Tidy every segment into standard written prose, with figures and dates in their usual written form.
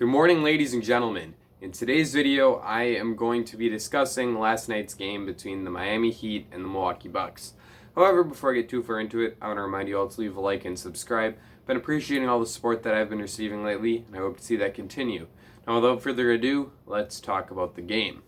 Good morning, ladies and gentlemen. In today's video, I am going to be discussing last night's game between the Miami Heat and the Milwaukee Bucks. However, before I get too far into it, I want to remind you all to leave a like and subscribe. I've been appreciating all the support that I've been receiving lately, and I hope to see that continue. Now, without further ado, let's talk about the game.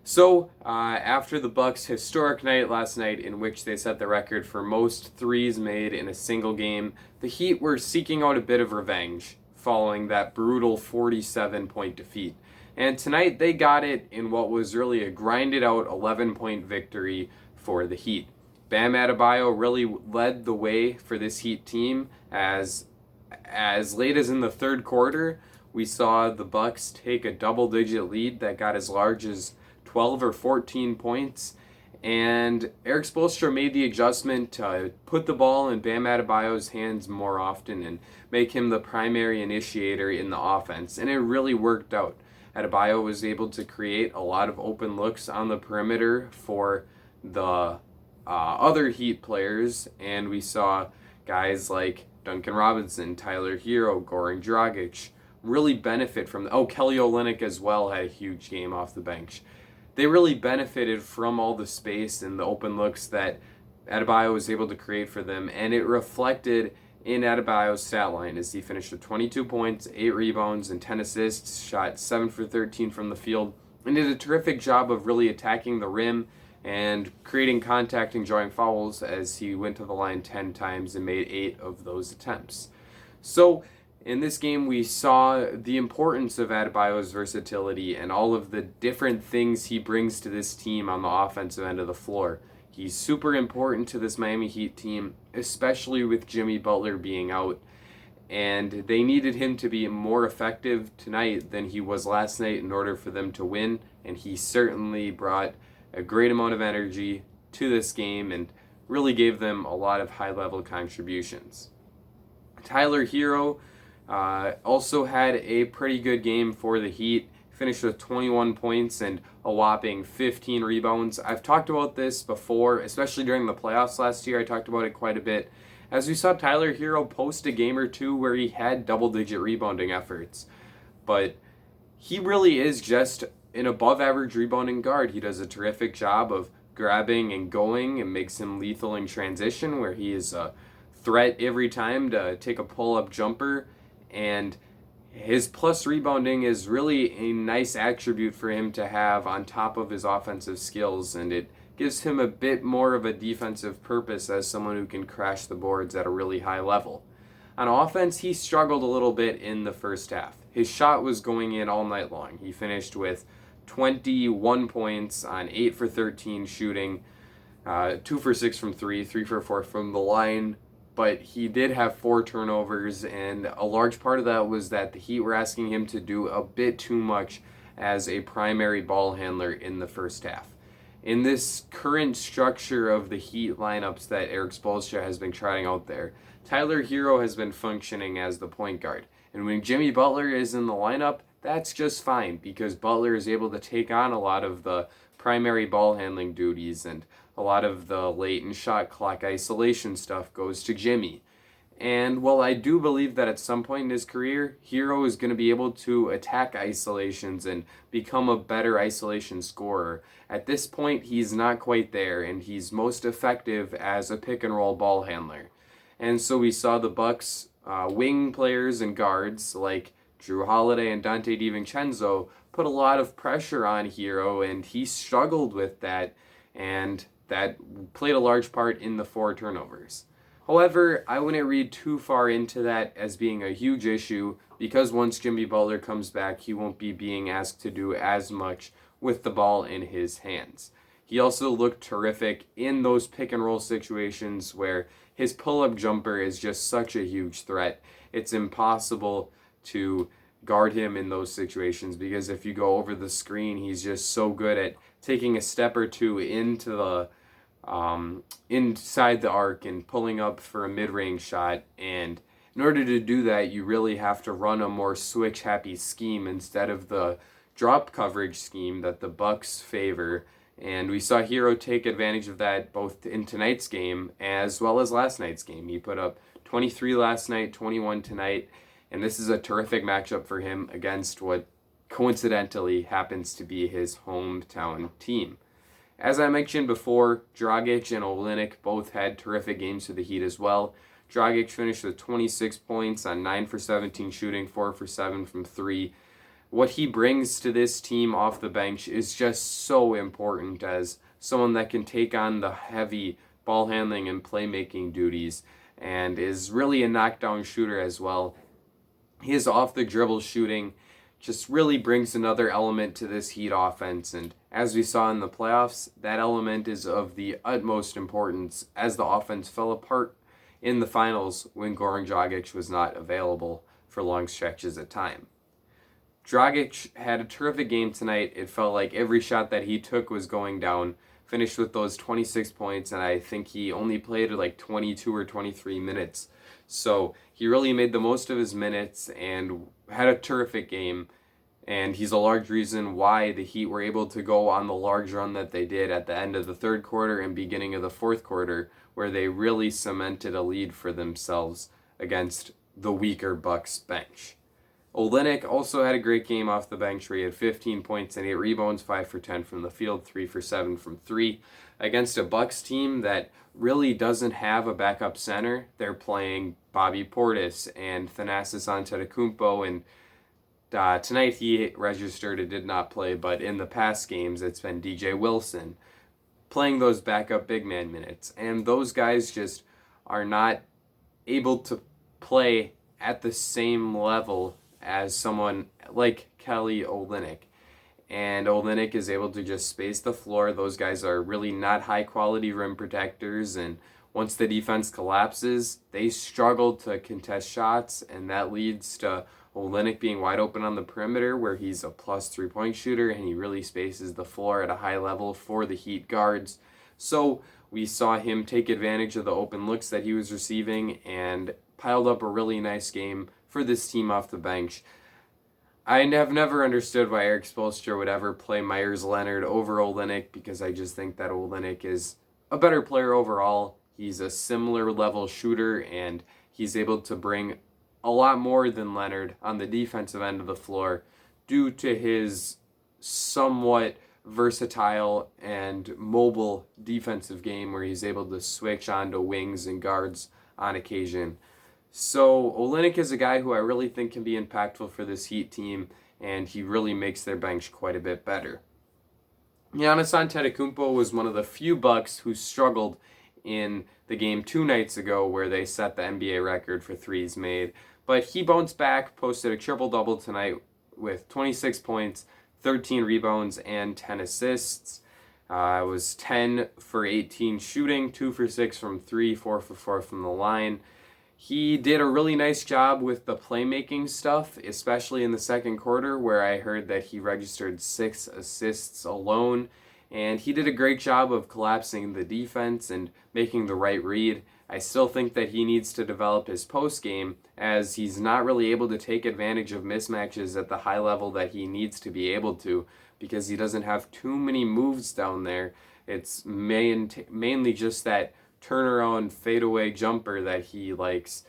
So, after the Bucks' historic night last night in which they set the record for most threes made in a single game, the Heat were seeking out a bit of revenge following that brutal 47-point defeat. And tonight they got it in what was really a grinded out 11-point victory for the Heat. Bam Adebayo really led the way for this Heat team as late as in the third quarter, we saw the Bucks take a double-digit lead that got as large as 12 or 14 points, and Erik Spoelstra made the adjustment to put the ball in Bam Adebayo's hands more often and make him the primary initiator in the offense, and it really worked out. Adebayo was able to create a lot of open looks on the perimeter for the other Heat players, and we saw guys like Duncan Robinson, Tyler Herro, Goran Dragic really benefit from Kelly Olynyk as well had a huge game off the bench. They really benefited from all the space and the open looks that Adebayo was able to create for them, and it reflected in Adebayo's stat line as he finished with 22 points, 8 rebounds, and 10 assists, shot 7 for 13 from the field, and did a terrific job of really attacking the rim and creating contact and drawing fouls as he went to the line 10 times and made 8 of those attempts. So, in this game, we saw the importance of Adebayo's versatility and all of the different things he brings to this team on the offensive end of the floor. He's super important to this Miami Heat team, especially with Jimmy Butler being out. And they needed him to be more effective tonight than he was last night in order for them to win. And he certainly brought a great amount of energy to this game and really gave them a lot of high-level contributions. Tyler Herro also had a pretty good game for the Heat. Finished with 21 points and a whopping 15 rebounds. I've talked about this before, especially during the playoffs last year. I talked about it quite a bit. As we saw Tyler Herro post a game or two where he had double-digit rebounding efforts. But he really is just an above-average rebounding guard. He does a terrific job of grabbing and going and makes him lethal in transition, where he is a threat every time to take a pull-up jumper. And his plus rebounding is really a nice attribute for him to have on top of his offensive skills, and it gives him a bit more of a defensive purpose as someone who can crash the boards at a really high level. On offense, he struggled a little bit in the first half. His shot was going in all night long. He finished with 21 points on 8 for 13 shooting, 2 for 6 from 3, 3 for 4 from the line. But he did have 4 turnovers, and a large part of that was that the Heat were asking him to do a bit too much as a primary ball handler in the first half. In this current structure of the Heat lineups that Erik Spoelstra has been trying out there, Tyler Herro has been functioning as the point guard. And when Jimmy Butler is in the lineup, that's just fine because Butler is able to take on a lot of the primary ball handling duties, and a lot of the late and shot clock isolation stuff goes to Jimmy. And while I do believe that at some point in his career, Herro is going to be able to attack isolations and become a better isolation scorer, at this point he's not quite there, and he's most effective as a pick and roll ball handler. And so we saw the Bucks wing players and guards like Drew Holiday and Dante DiVincenzo put a lot of pressure on Herro, and he struggled with that, and that played a large part in the 4 turnovers. However, I wouldn't read too far into that as being a huge issue because once Jimmy Butler comes back, he won't be being asked to do as much with the ball in his hands. He also looked terrific in those pick and roll situations where his pull-up jumper is just such a huge threat. It's impossible to guard him in those situations because if you go over the screen, he's just so good at taking a step or two into the inside the arc and pulling up for a mid-range shot. And in order to do that, you really have to run a more switch-happy scheme instead of the drop coverage scheme that the Bucks favor. And we saw Herro take advantage of that both in tonight's game as well as last night's game. He put up 23 last night, 21 tonight, and this is a terrific matchup for him against what coincidentally happens to be his hometown team. As I mentioned before, Dragic and Olynyk both had terrific games for the Heat as well. Dragic finished with 26 points on 9 for 17 shooting, 4 for 7 from 3. What he brings to this team off the bench is just so important as someone that can take on the heavy ball handling and playmaking duties and is really a knockdown shooter as well. His off the dribble shooting just really brings another element to this Heat offense, and as we saw in the playoffs, that element is of the utmost importance as the offense fell apart in the finals when Goran Dragic was not available for long stretches of time. Dragic had a terrific game tonight. It felt like every shot that he took was going down. Finished with those 26 points, and I think he only played like 22 or 23 minutes. So he really made the most of his minutes and had a terrific game. And he's a large reason why the Heat were able to go on the large run that they did at the end of the third quarter and beginning of the fourth quarter, where they really cemented a lead for themselves against the weaker Bucks bench. Olynyk also had a great game off the bench where he had 15 points and 8 rebounds, 5 for 10 from the field, 3 for 7 from 3, against a Bucks team that really doesn't have a backup center. They're playing Bobby Portis and Thanasis Antetokounmpo, and tonight he registered and did not play, but in the past games it's been DJ Wilson playing those backup big man minutes, and those guys just are not able to play at the same level as someone like Kelly Olynyk. And Olynyk is able to just space the floor. Those guys are really not high quality rim protectors, and once the defense collapses, they struggle to contest shots, and that leads to Olynyk being wide open on the perimeter where he's a plus 3-point shooter and he really spaces the floor at a high level for the Heat guards. So we saw him take advantage of the open looks that he was receiving and piled up a really nice game for this team off the bench. I have never understood why Eric Spoelstra would ever play Myers Leonard over Olynyk, because I just think that Olynyk is a better player overall. He's a similar level shooter and he's able to bring a lot more than Leonard on the defensive end of the floor due to his somewhat versatile and mobile defensive game where he's able to switch onto wings and guards on occasion. So Olynyk is a guy who I really think can be impactful for this Heat team, and he really makes their bench quite a bit better. Giannis Antetokounmpo was one of the few Bucks who struggled in the game 2 nights ago where they set the NBA record for threes made. But he bounced back, posted a triple-double tonight with 26 points, 13 rebounds, and 10 assists. It was 10 for 18 shooting, 2 for 6 from 3, 4 for 4 from the line. He did a really nice job with the playmaking stuff, especially in the second quarter, where I heard that he registered 6 assists alone. And he did a great job of collapsing the defense and making the right read. I still think that he needs to develop his post game, as he's not really able to take advantage of mismatches at the high level that he needs to be able to, because he doesn't have too many moves down there. It's mainly just that turnaround fadeaway jumper that he likes.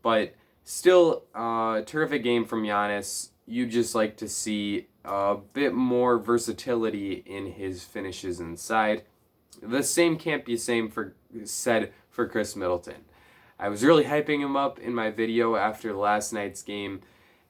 But still, terrific game from Giannis. You just like to see a bit more versatility in his finishes inside. The same can't be said for Chris Middleton. I was really hyping him up in my video after last night's game,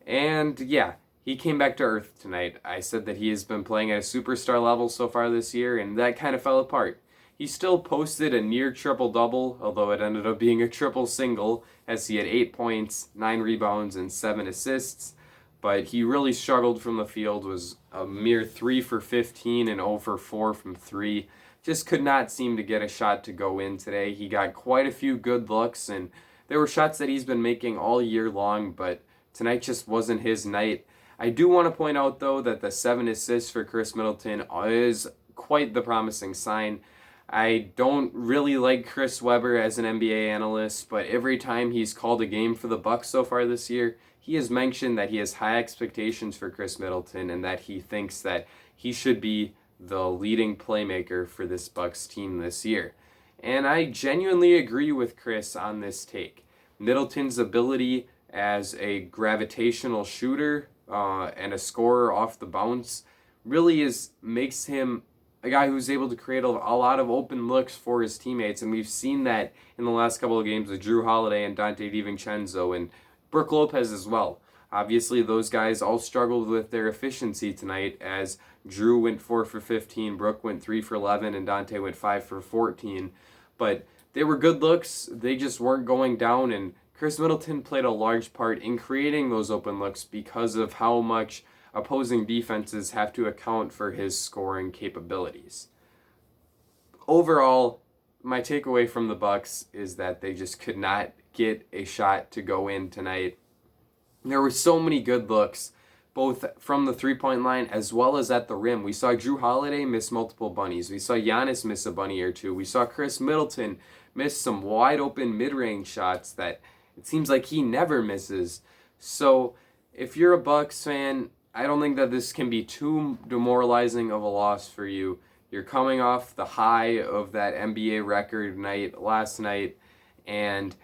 and yeah, he came back to earth tonight. I said that he has been playing at a superstar level so far this year, and that kind of fell apart. He still posted a near triple-double, although it ended up being a triple-single, as he had 8 points, 9 rebounds, and 7 assists. But he really struggled from the field, was a mere 3 for 15 and 0 for 4 from 3. Just could not seem to get a shot to go in today. He got quite a few good looks, and there were shots that he's been making all year long, but tonight just wasn't his night. I do want to point out, though, that the 7 assists for Chris Middleton is quite the promising sign. I don't really like Chris Webber as an NBA analyst, but every time he's called a game for the Bucks so far this year, he has mentioned that he has high expectations for Chris Middleton and that he thinks that he should be the leading playmaker for this Bucks team this year. And I genuinely agree with Chris on this take. Middleton's ability as a gravitational shooter and a scorer off the bounce really makes him a guy who's able to create a lot of open looks for his teammates, and we've seen that in the last couple of games with Drew Holiday and Dante DiVincenzo and Brook Lopez as well. Obviously, those guys all struggled with their efficiency tonight as Drew went 4 for 15, Brook went 3 for 11, and Dante went 5 for 14. But they were good looks. They just weren't going down, and Chris Middleton played a large part in creating those open looks because of how much opposing defenses have to account for his scoring capabilities. Overall, my takeaway from the Bucks is that they just could not get a shot to go in tonight. There were so many good looks, both from the three-point line as well as at the rim. We saw Drew Holiday miss multiple bunnies. We saw Giannis miss a bunny or two. We saw Chris Middleton miss some wide-open mid-range shots that it seems like he never misses. So if you're a Bucks fan, I don't think that this can be too demoralizing of a loss for you. You're coming off the high of that NBA record night last night, and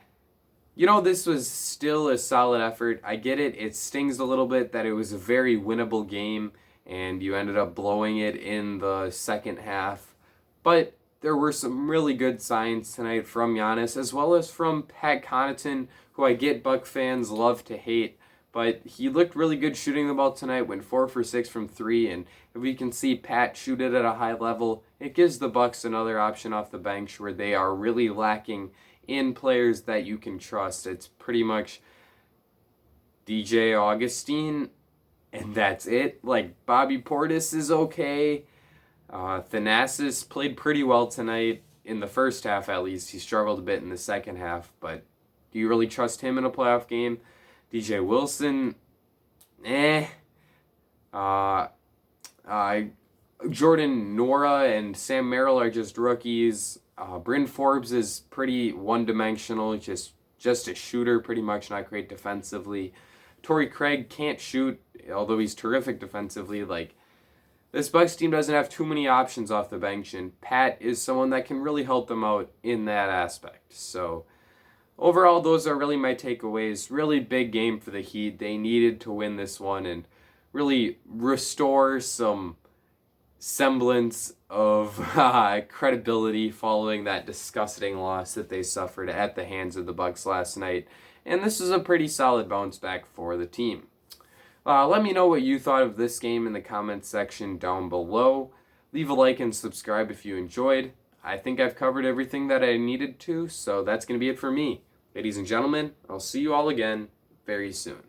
this was still a solid effort. I get it. It stings a little bit that it was a very winnable game, and you ended up blowing it in the second half. But there were some really good signs tonight from Giannis, as well as from Pat Connaughton, who I get Buck fans love to hate. But he looked really good shooting the ball tonight, went 4 for 6 from 3, and if we can see Pat shoot it at a high level, it gives the Bucks another option off the bench where they are really lacking in players that you can trust. It's pretty much DJ Augustine, and that's it. Like, Bobby Portis is okay. Thanasis played pretty well tonight in the first half, at least. He struggled a bit in the second half, but do you really trust him in a playoff game? DJ Wilson, Jordan Nora and Sam Merrill are just rookies. Bryn Forbes is pretty one-dimensional, just a shooter, pretty much, not great defensively. Torrey Craig can't shoot, although he's terrific defensively. Like, this Bucks team doesn't have too many options off the bench, and Pat is someone that can really help them out in that aspect. So overall, those are really my takeaways. Really big game for the Heat. They needed to win this one and really restore some semblance of credibility following that disgusting loss that they suffered at the hands of the Bucks last night. And this is a pretty solid bounce back for the team. Let me know what you thought of this game in the comments section down below. Leave a like and subscribe if you enjoyed. I think I've covered everything that I needed to, so that's going to be it for me. Ladies and gentlemen, I'll see you all again very soon.